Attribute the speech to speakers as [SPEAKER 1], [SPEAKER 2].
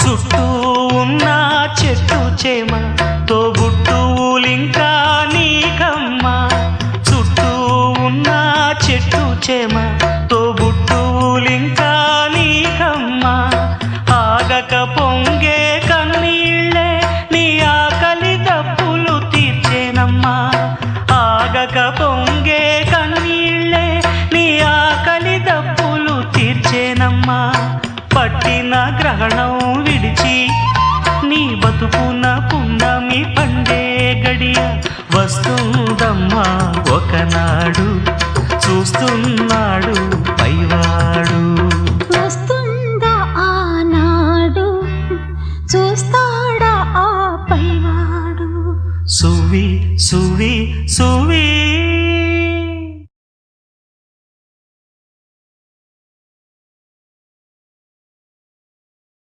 [SPEAKER 1] చుట్టూ ఉన్న చెట్టు చేమ తోబుట్టువులింకా నీకమ్మా చుట్టూ ఉన్న చెట్టు చేమ తోబుట్టువులింకా నీకమ్మా ఆగక పొంగే కన్నీళ్ళే నీ ఆకలి దప్పులు తీర్చేనమ్మా ఆగక పొంగే కన్నీళ్ళే నీ ఆకలి దప్పులు తీర్చేనమ్మా పట్టిన గ్రహణం విడిచి నీ బతుకున పున్నమి పండే గడియ వస్తుందమ్మా ఒకనాడు చూస్తున్నాడు పైవాడు
[SPEAKER 2] వస్తుందా ఆనాడు చూస్తా